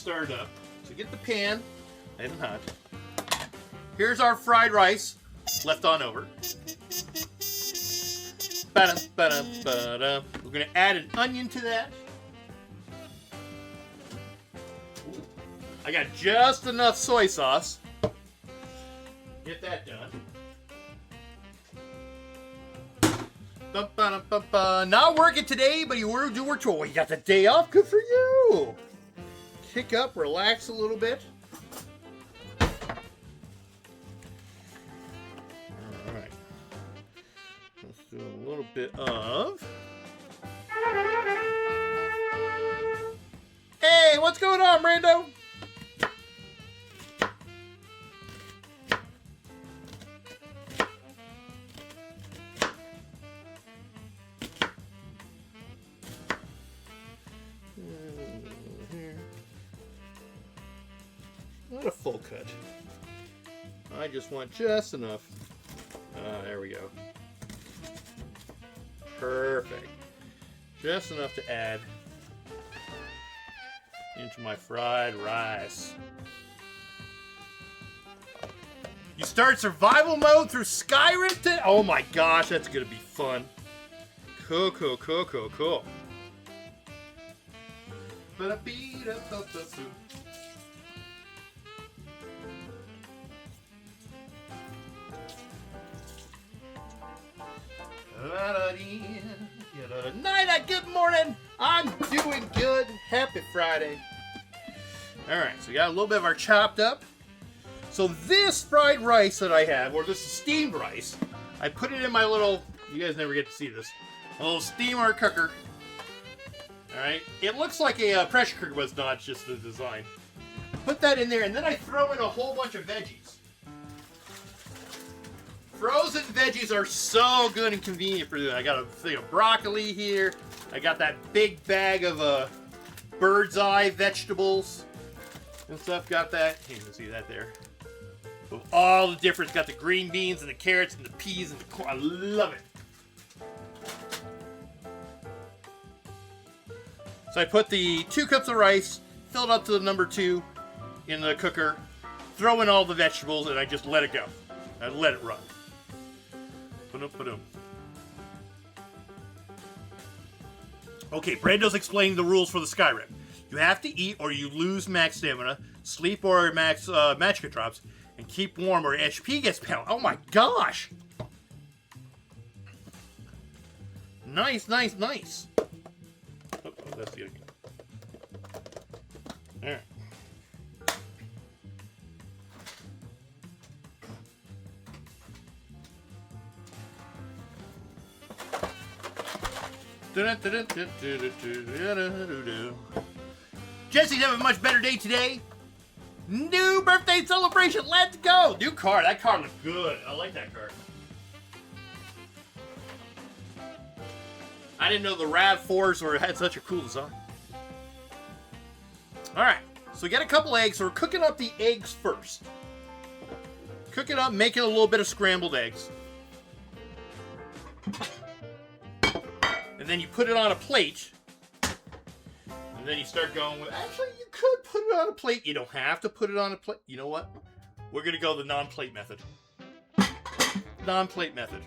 started up. So get the pan nice and hot. Here's our fried rice left on over. Ba-dum, ba-dum, ba-dum. We're going to add an onion to that. I got just enough soy sauce. Get that done. Not working today, but you do work tomorrow. You got the day off. Good for you. Kick up, relax a little bit. All right. Let's do a little bit of. Hey, what's going on, Brando? Not a full cut. I just want just enough. There we go. Perfect. Just enough to add into my fried rice. You start survival mode through Skyrim today? Oh my gosh, that's gonna be fun. Cool, cool, cool, cool, cool. Night, good morning. I'm doing good. Happy Friday. All right, so we got a little bit of our chopped up. So this fried rice that I have, or this is steamed rice, I put it in my little, you guys never get to see this, a little steamer cooker. All right, it looks like a pressure cooker, but it's not, it's just the design. Put that in there, and then I throw in a whole bunch of veggies. Frozen veggies are so good and convenient for doing. I got a thing of broccoli here. I got that big bag of bird's eye vegetables and stuff. Got that. You can see that there. With all the different. Got the green beans and the carrots and the peas and the corn. I love it. So I put the 2 cups of rice, filled up to the number 2 in the cooker, throw in all the vegetables, and I just let it go. I let it run. Okay, Brando's explaining the rules for the Skyrim. You have to eat or you lose max stamina, sleep or max magicka drops, and keep warm or HP gets pounded. Oh my gosh! Nice, nice, nice. Oh, that's the other one. Alright. Jesse's having a much better day today. New birthday celebration. Let's go. New car. That car looks good. I like that car. I didn't know the RAV4s had such a cool design. Alright. So we got a couple eggs. So we're cooking up the eggs first. Cook it up, making a little bit of scrambled eggs. And then you put it on a plate. And then you start going with... Actually, you could put it on a plate. You don't have to put it on a plate. You know what? We're going to go the non-plate method. Non-plate method.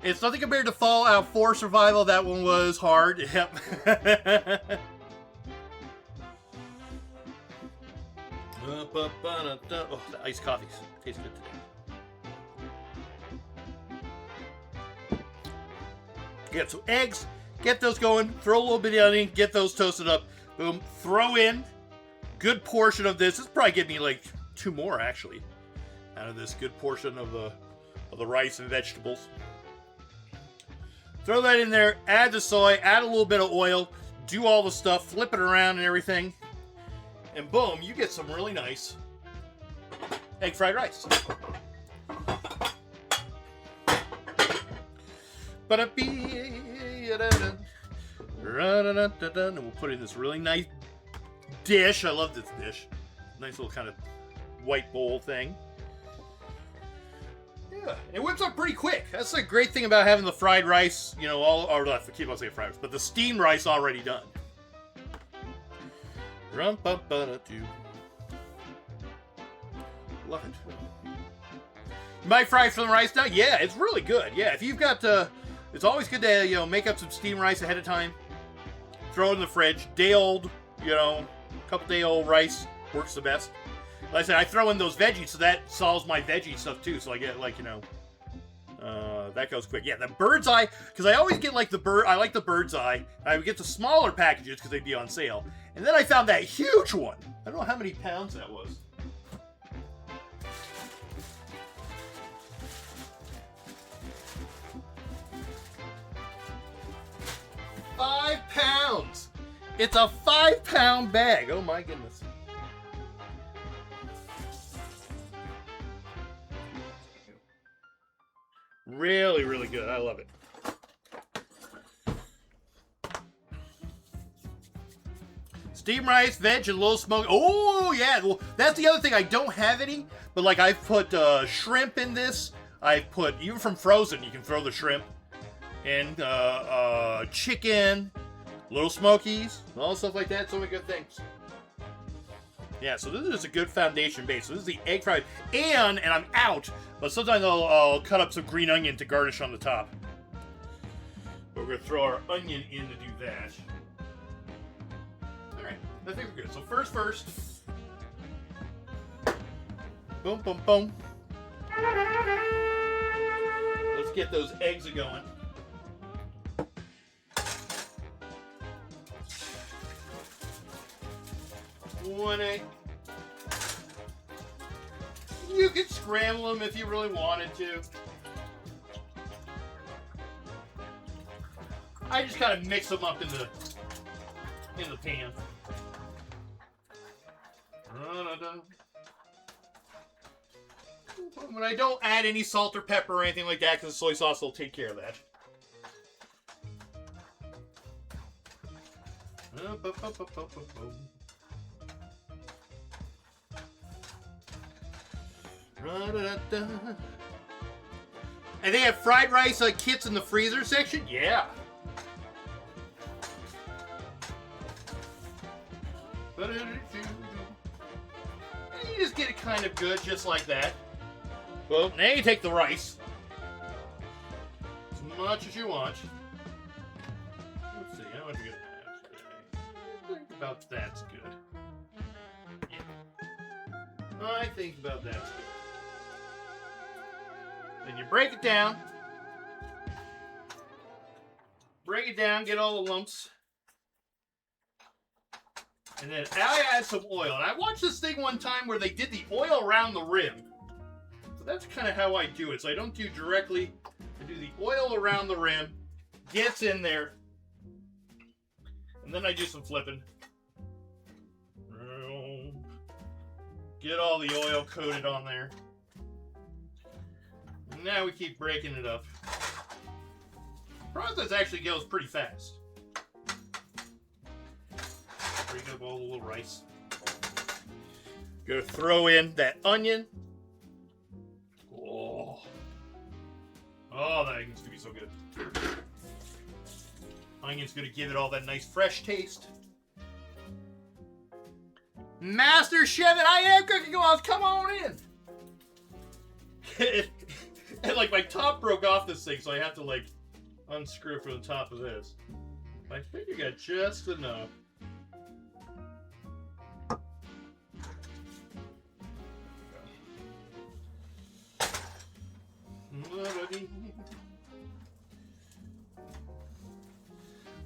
It's nothing compared to Fallout 4 Survival. That one was hard. Yep. Oh, the iced coffee tastes good today. Get some eggs, get those going, throw a little bit of onion, get those toasted up, boom, throw in good portion of this. This probably give me like 2 more actually out of this good portion of the rice and vegetables. Throw that in there, add the soy, add a little bit of oil, do all the stuff, flip it around and everything, and boom, you get some really nice egg fried rice. And we'll put in this really nice dish. I love this dish. Nice little kind of white bowl thing. Yeah, it whips up pretty quick. That's the great thing about having the fried rice, you know, I keep on saying fried rice, but the steamed rice already done. Rum-bum-ba-da-doo. Love it. You might fry some rice now? Yeah, it's really good. Yeah, if you've got, it's always good to, make up some steamed rice ahead of time. Throw it in the fridge. Day old, couple day old rice works the best. Like I said, I throw in those veggies, so that solves my veggie stuff too. So I get that goes quick. Yeah, the bird's eye, because I always get I like the bird's eye. I would get the smaller packages because they'd be on sale. And then I found that huge one. I don't know how many pounds that was. 5 pounds. It's a 5-pound bag. Oh my goodness. Really, really good. I love it. Steamed rice, veg, and a little smoke. Oh, yeah. Well, that's the other thing. I don't have any, but like I've put shrimp in this. I've put, even from frozen, you can throw the shrimp. And chicken, little smokies, all stuff like that. So many good things. Yeah, so this is a good foundation base. So this is the egg fried. And I'm out, but sometimes I'll cut up some green onion to garnish on the top. But we're going to throw our onion in to do that. Alright, I think we're good. So first. Boom, boom, boom. Let's get those eggs a-going. One egg. You could scramble them if you really wanted to. I just kind of mix them up in the pan. When I don't add any salt or pepper or anything like that, because the soy sauce will take care of that. And they have fried rice kits in the freezer section? Yeah. And you just get it kind of good, just like that. Well, now you take the rice. As much as you want. Let's see, how much you gonna have today? I think about that's good. Yeah. I think about that's good. Then you break it down. Break it down, get all the lumps. And then I add some oil. And I watched this thing one time where they did the oil around the rim. So that's kind of how I do it. So I don't do directly. I do the oil around the rim. Gets in there. And then I do some flipping. Get all the oil coated on there. And now we keep breaking it up. The process actually goes pretty fast. Break up all the little rice. Gonna throw in that onion. Oh, that onion's gonna be so good. Onion's gonna give it all that nice fresh taste. Master Chef, and I am cooking oils. Come on in. And like my top broke off this thing, so I have to like unscrew from the top of this. I think I got just enough.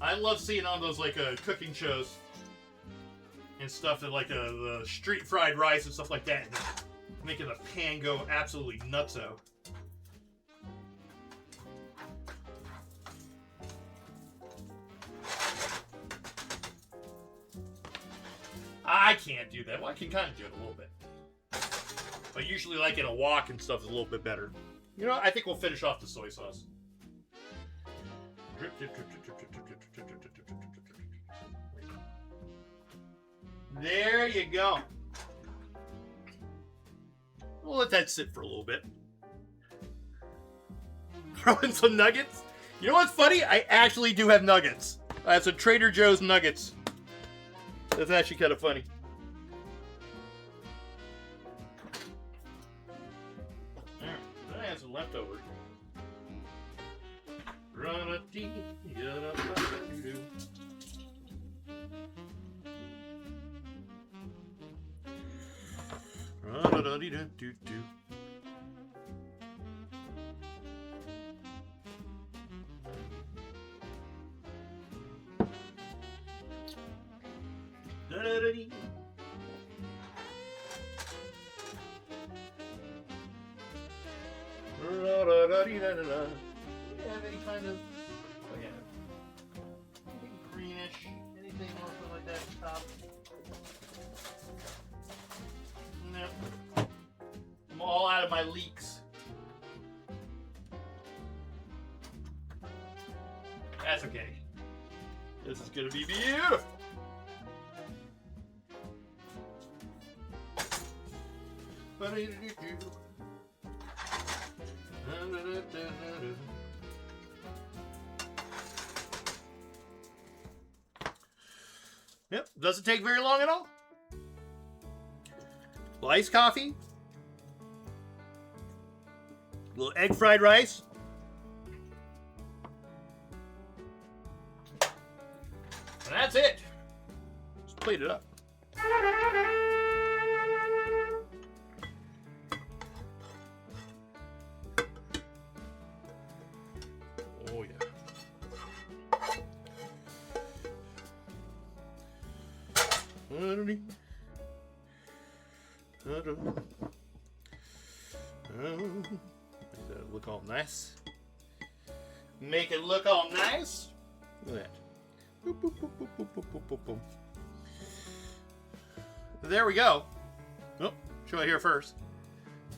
I love seeing on those like cooking shows and stuff that like the street fried rice and stuff like that, and making the pan go absolutely nutso. I can't do that. Well, I can kind of do it a little bit. But usually like in a wok and stuff is a little bit better. You know what? I think we'll finish off the soy sauce. Drip, drip, drip, drip, drip, drip, drip, drip, drip, drip, drip, drip, drip, drip, drip. There you go. We'll let that sit for a little bit. Throw in some nuggets. You know what's funny? I actually do have nuggets. I have some Trader Joe's nuggets. That's actually kind of funny. I have some leftovers. Do you have any kind of, oh yeah, anything greenish, anything like that at the top? Nope. I'm all out of my leeks. That's okay. This is gonna be beautiful. Yep, doesn't take very long at all. Little iced coffee. Little egg fried rice. And that's it. Just plate it up. Oh yeah. Make that look all nice. Make it look all nice. Look at that. Boop, boop, boop, boop, boop, boop, boop, boop, boop. There we go. Oh, show it here first.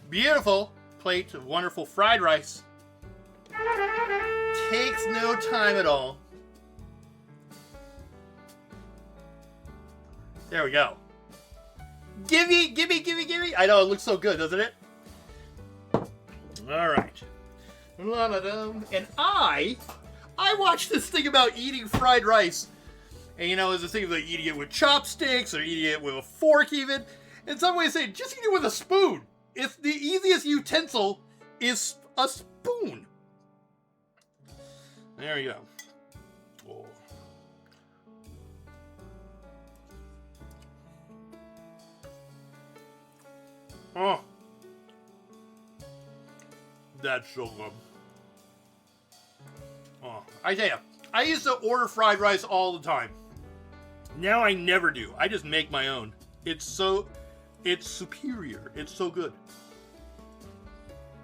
Beautiful plate of wonderful fried rice. Takes no time at all. There we go. Gimme, gimme, gimme, gimme. I know, it looks so good, doesn't it? All right. And I watched this thing about eating fried rice. And you know, there's this thing about eating it with chopsticks or eating it with a fork even. And some way say, just eat it with a spoon. It's the easiest utensil is a spoon. There you go. Oh. Oh. That's so good. Oh, I tell you, I used to order fried rice all the time. Now I never do. I just make my own. It's superior. It's so good.